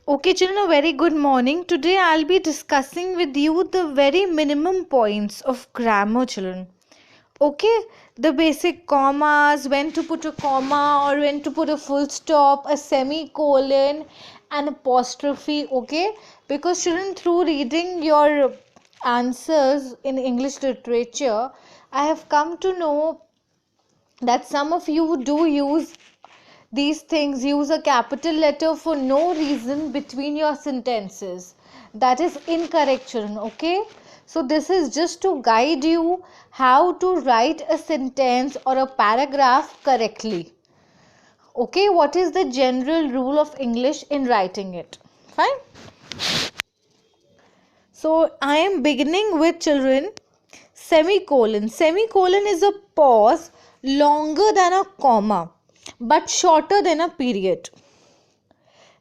Okay, children, a very good morning. Today I'll be discussing with you the very minimum points of grammar, children. Okay, the basic commas, when to put a comma or when to put a full stop, a semicolon, an apostrophe. Okay, because children, through reading your answers in English literature, I have come to know that some of you do use these things, use a capital letter for no reason between your sentences. That is incorrect, children. Okay, so this is just to guide you how to write a sentence or a paragraph correctly. Okay, what is the general rule of English in writing it? Fine. So I am beginning with, children, semicolon. Semicolon is a pause longer than a comma but shorter than a period.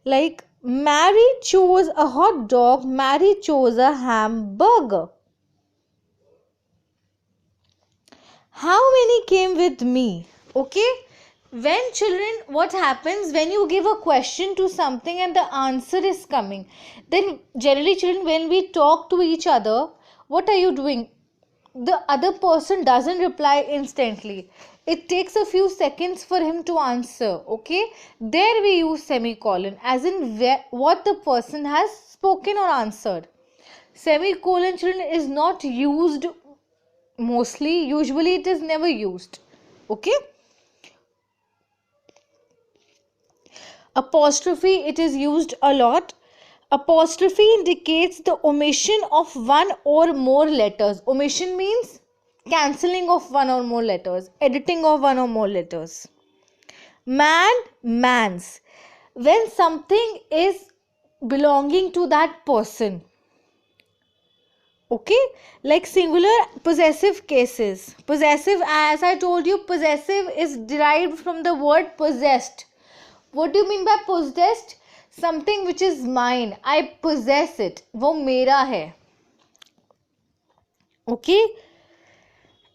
Like Mary chose a hot dog, Mary chose a hamburger. How many came with me? Okay, when children, what happens when you give a question to something and the answer is coming, then generally, children, when we talk to each other, what are you doing? The other person doesn't reply instantly. It takes a few seconds for him to answer. Okay, there we use semicolon as in what the person has spoken or answered. Semicolon, children, is not used mostly. Usually it is never used. Okay, apostrophe, it is used a lot. Apostrophe indicates the omission of one or more letters. Omission means cancelling of one or more letters, editing of one or more letters. Man, man's. When something is belonging to that person. Okay, like singular possessive cases. Possessive, as I told you, possessive is derived from the word possessed. What do you mean by possessed? Something which is mine. I possess it. वो मेरा है. Okay.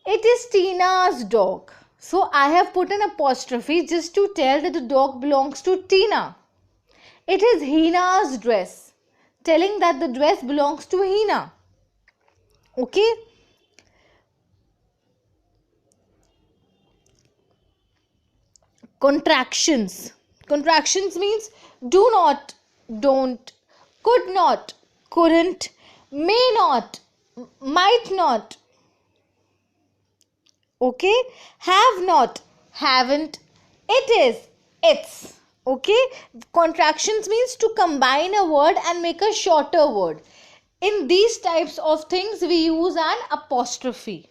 It is Tina's dog. So I have put an apostrophe just to tell that the dog belongs to Tina. It is Hina's dress, telling that the dress belongs to Hina. Okay. Contractions. Contractions means do not, don't, could not, couldn't, may not, might not. Okay, have not, haven't, it is, it's. Okay, contractions means to combine a word and make a shorter word. In these types of things we use an apostrophe.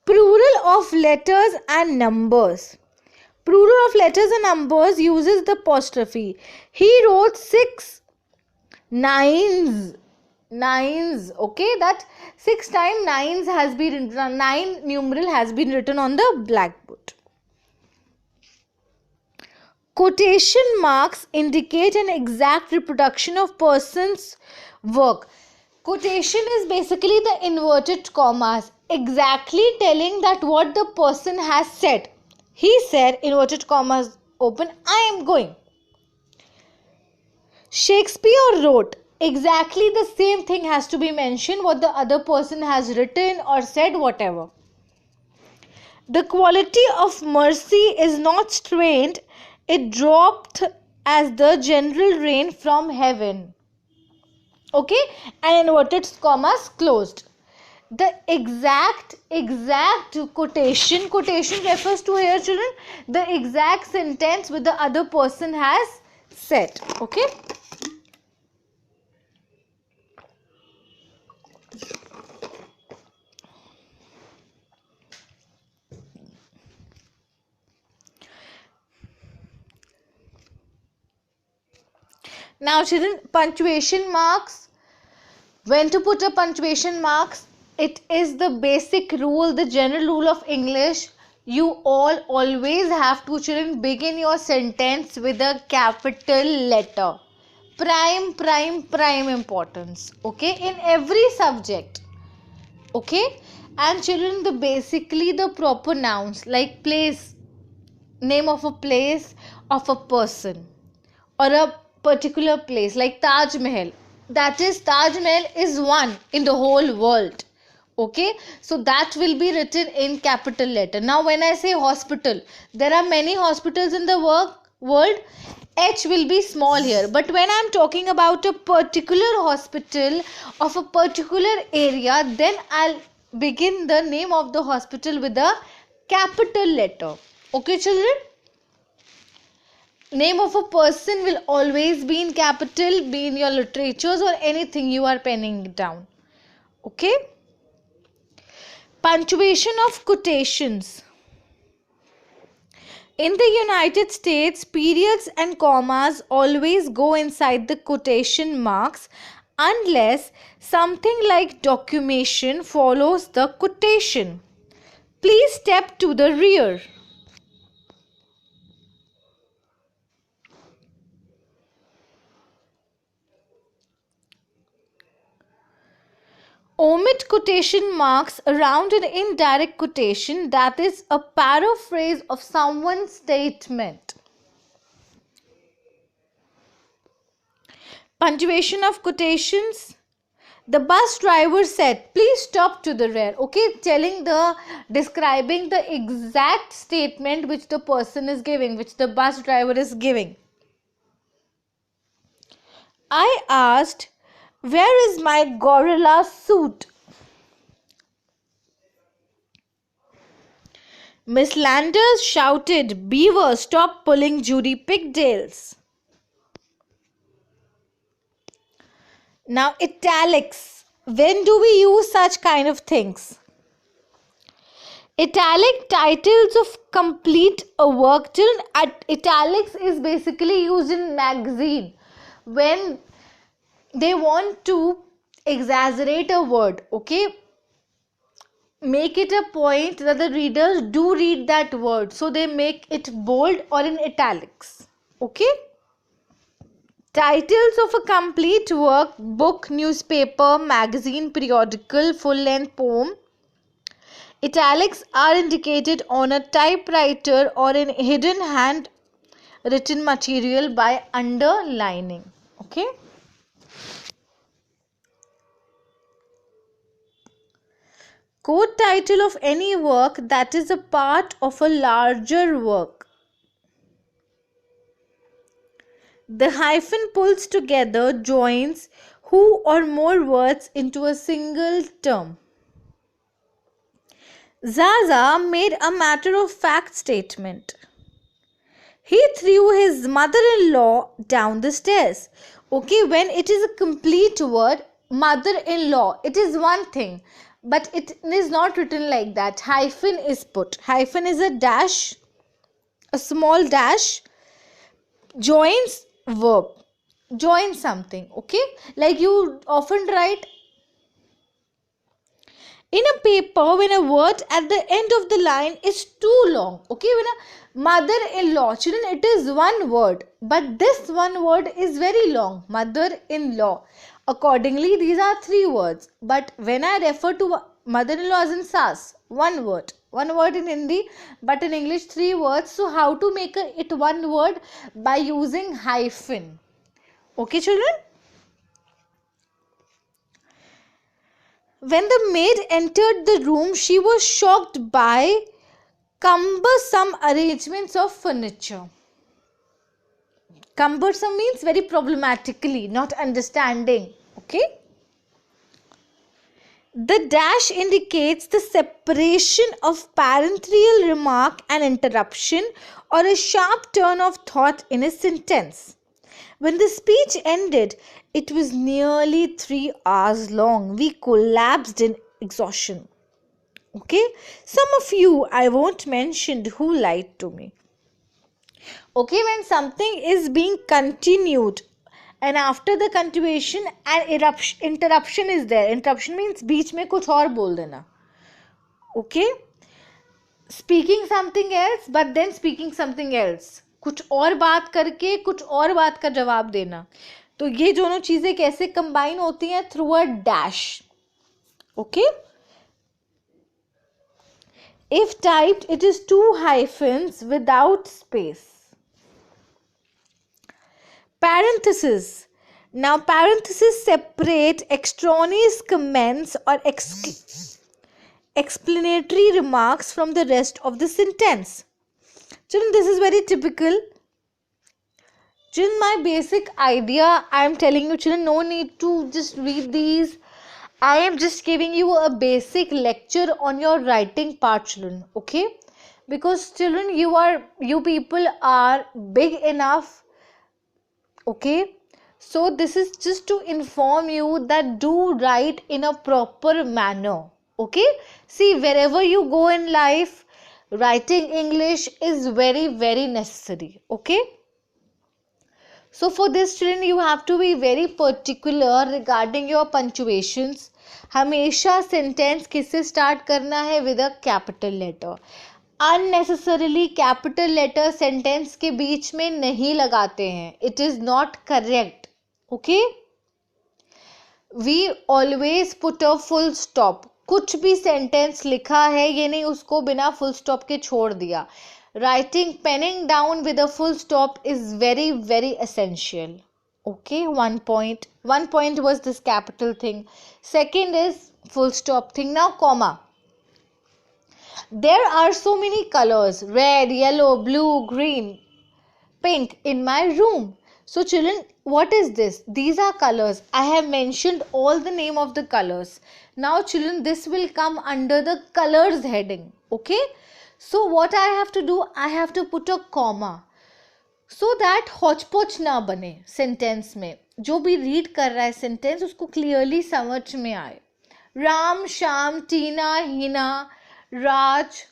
Plural of letters and numbers. Plural of letters and numbers uses the apostrophe. He wrote 6 nines. Nines. Okay, that 6 times nines has been written. 9 numeral has been written on the blackboard. Quotation marks indicate an exact reproduction of person's work. Quotation is basically the inverted commas, exactly telling that what the person has said. He said, inverted commas open, I am going. Shakespeare wrote, exactly the same thing has to be mentioned what the other person has written or said, whatever. The quality of mercy is not strained, it dropped as the general rain from heaven. Okay, and inverted commas closed. The exact quotation refers to here, children, the exact sentence which the other person has said. Okay. Now, children, punctuation marks. When to put a punctuation marks? It is the basic rule, the general rule of English. You all always have to, children, begin your sentence with a capital letter. Prime importance. Okay, in every subject. Okay, and children, basically the proper nouns like place, name of a place, of a person, or a particular place, like Taj Mahal. That is, Taj Mahal is one in the whole world. Okay, so that will be written in capital letter. Now when I say hospital, there are many hospitals in the world. H will be small here, but when I'm talking about a particular hospital of a particular area, then I'll begin the name of the hospital with a capital letter. Okay children, name of a person will always be in capital, be in your literatures or anything you are penning down. Okay, punctuation of quotations. In the United States, periods and commas always go inside the quotation marks unless something like documentation follows the quotation. Please step to the rear. Omit quotation marks around an indirect quotation, that is a paraphrase of someone's statement. Punctuation of quotations. The bus driver said, please stop to the rear. Okay, describing the exact statement which the person is giving, which the bus driver is giving. I asked, where is my gorilla suit? Miss Landers shouted, Beaver, stop pulling Judy pigtails. Now, italics. When do we use such kind of things? Italic titles of complete a work. Italics is basically used in magazine when they want to exaggerate a word. Okay, make it a point that the readers do read that word, so they make it bold or in italics. Okay, titles of a complete work, book, newspaper, magazine, periodical, full-length poem. Italics are indicated on a typewriter or in hidden hand written material by underlining. Okay, quote title of any work that is a part of a larger work. The hyphen pulls together, joins who or more words into a single term. Zaza made a matter-of-fact statement. He threw his mother-in-law down the stairs. Okay, when it is a complete word, mother-in-law, it is one thing, but it is not written like that. Hyphen is put. Hyphen is a dash, a small dash, joins verb, join something. Okay, like you often write in a paper when a word at the end of the line is too long. Okay, when a mother-in-law, children, it is one word, but this one word is very long, mother-in-law. Accordingly, these are three words, but when I refer to mother-in-law as in sas, one word in Hindi, but in English three words. So how to make it one word? By using hyphen. Okay children, when the maid entered the room, she was shocked by cumbersome arrangements of furniture. Cumbersome means very problematically, not understanding. Okay, the dash indicates the separation of parenthetical remark and interruption or a sharp turn of thought in a sentence. When the speech ended, it was nearly 3 hours long. We collapsed in exhaustion. Okay, some of you, I won't mention who lied to me. Okay, when something is being continued and after the continuation an interruption is there. Interruption means बीच में कुछ और बोल देना. Okay, speaking something else but then speaking something else. कुछ और बात करके कुछ और बात का जवाब देना. तो ये दोनों चीजें कैसे कंबाइन होती हैं? Through a dash. Okay, if typed it is 2 hyphens without space. Parenthesis. Now, parentheses separate extraneous comments or explanatory remarks from the rest of the sentence. Children, this is very typical. Children, my basic idea, I am telling you, children, no need to just read these. I am just giving you a basic lecture on your writing part, children. Okay? Because children, you people are big enough. Okay? So this is just to inform you that do write in a proper manner. Okay? See, wherever you go in life, writing English is very, very necessary. Okay? So for this, children, you have to be very particular regarding your punctuations. हमेशा sentence किससे start करना है? With a capital letter. Unnecessarily capital letter sentence के बीच में नहीं लगाते हैं. It is not correct. Okay? We always put a full stop. कुछ भी sentence लिखा है ये नहीं उसको बिना full stop के छोड़ दिया. Writing, penning down with a full stop is very, very essential. Okay, one point. One point was this capital thing. Second is full stop thing. Now, comma. There are so many colors, red, yellow, blue, green, pink in my room. So children, what is this? These are colors. I have mentioned all the name of the colors. Now children, this will come under the colors heading. Okay. So what I have to do? I have to put a comma. So that hodgepodge ना बने sentence में. जो भी read कर रहा है sentence उसको clearly समझ में आए. Ram, Sham, Tina, Hina, Raj,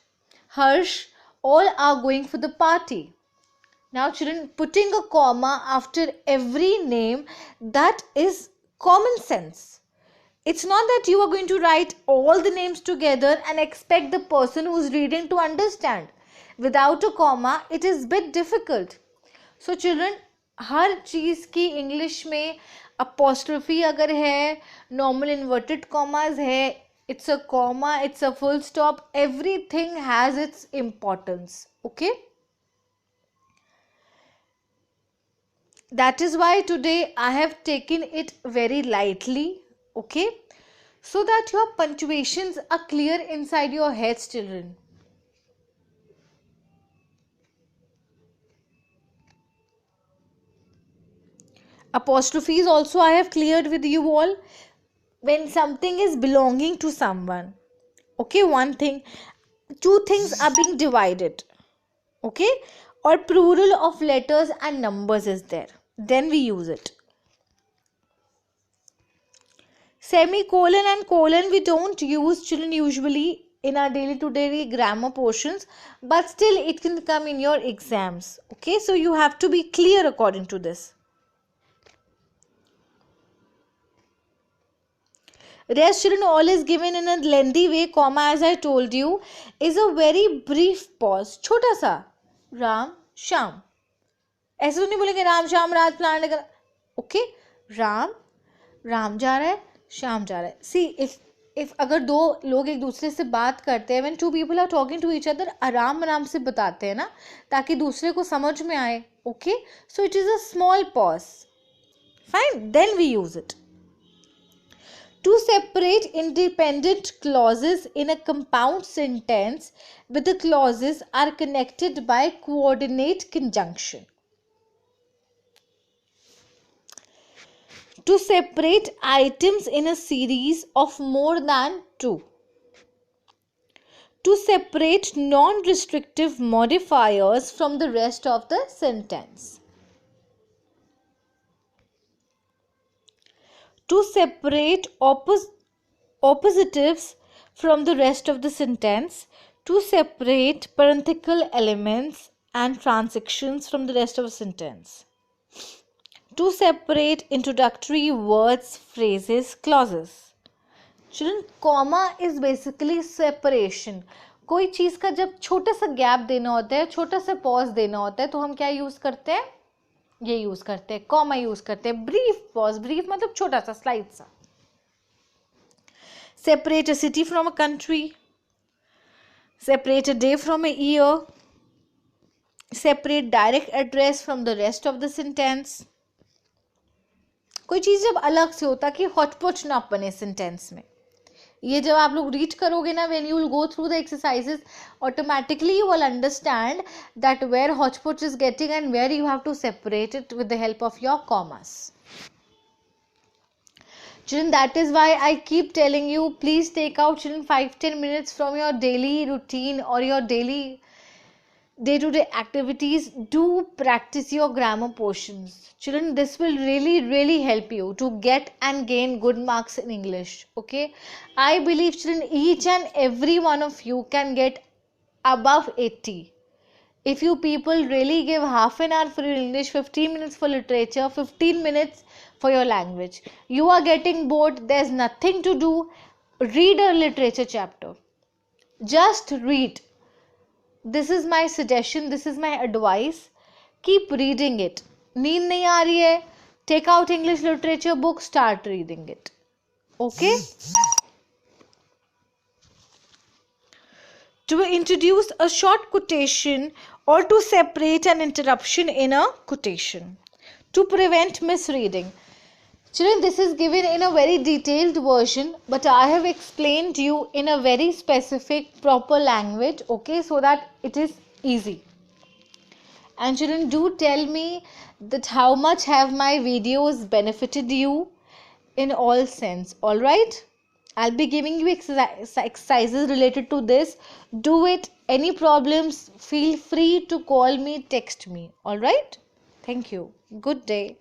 Harsh, all are going for the party. Now children, putting a comma after every name, that is common sense. It's not that you are going to write all the names together and expect the person who is reading to understand. Without a comma, it is a bit difficult. So children, हर चीज़ की English में apostrophe अगर है, normal inverted commas है, it's a comma, it's a full stop, everything has its importance. Okay? That is why today I have taken it very lightly. Okay? So that your punctuations are clear inside your heads, children. Apostrophes also I have cleared with you all. When something is belonging to someone. Okay, one thing. Two things are being divided. Okay? Or plural of letters and numbers is there. Then we use it. Semicolon and colon we don't use, children, usually in our daily to daily grammar portions, but still it can come in your exams. Okay, so you have to be clear according to this. Rest, children, all is given in a lengthy way. Comma, as I told you, is a very brief pause. छोटा सा राम श्याम. ऐसे तो नहीं बोलेंगे राम श्याम राज plan. Okay, Ram जा रहा है, श्याम जा रहा है. सी इफ अगर दो लोग एक दूसरे से बात करते हैं, when two people are talking to each other, आराम से बताते हैं ना, ताकि दूसरे को समझ में आए. Okay, so it is a small pause. Fine, then we use it. To separate independent clauses in a compound sentence with the clauses are connected by coordinate conjunction. To separate items in a series of more than two. To separate non-restrictive modifiers from the rest of the sentence. To separate oppositives from the rest of the sentence. To separate parenthetical elements and transitions from the rest of the sentence. To separate introductory words, phrases, clauses. Children, comma is basically separation. कोई चीज़ का जब छोटा सा gap देना होता है, छोटा सा पॉज देना होता है, तो हम क्या यूज़ करते हैं? ये यूज़ करते हैं, कॉमा यूज़ करते हैं. ब्रीफ पॉज, ब्रीफ मतलब छोटा सा, स्लाइड सा. Separate a city from a country. Separate a day from a year. Separate direct address from the rest of the sentence. कोई चीज़ जब अलग से होता कि हॉटपॉट ना बने सेंटेंस में, ये जब आप लोग रीड करोगे ना, when you will go through the exercises, automatically you will understand that where hotspot is getting and where you have to separate it with the help of your commas. Children, that is why I keep telling you, please take out, children, 5-10 minutes from your daily routine or your daily day-to-day activities. Do practice your grammar portions. Children, this will really help you to get and gain good marks in English. Okay, I believe, children, each and every one of you can get above 80 if you people really give half an hour for your English, 15 minutes for literature, 15 minutes for your language. You are getting bored, there's nothing to do, read a literature chapter. Just read. This is my suggestion, this is my advice. Keep reading it. नींद नहीं आ रही है, take out English literature book, start reading it. Okay? To introduce a short quotation or to separate an interruption in a quotation. To prevent misreading. Children, this is given in a very detailed version, but I have explained you in a very specific, proper language, okay, so that it is easy. And children, do tell me that how much have my videos benefited you in all sense, alright? I'll be giving you exercises related to this. Do it. Any problems, feel free to call me, text me, alright? Thank you. Good day.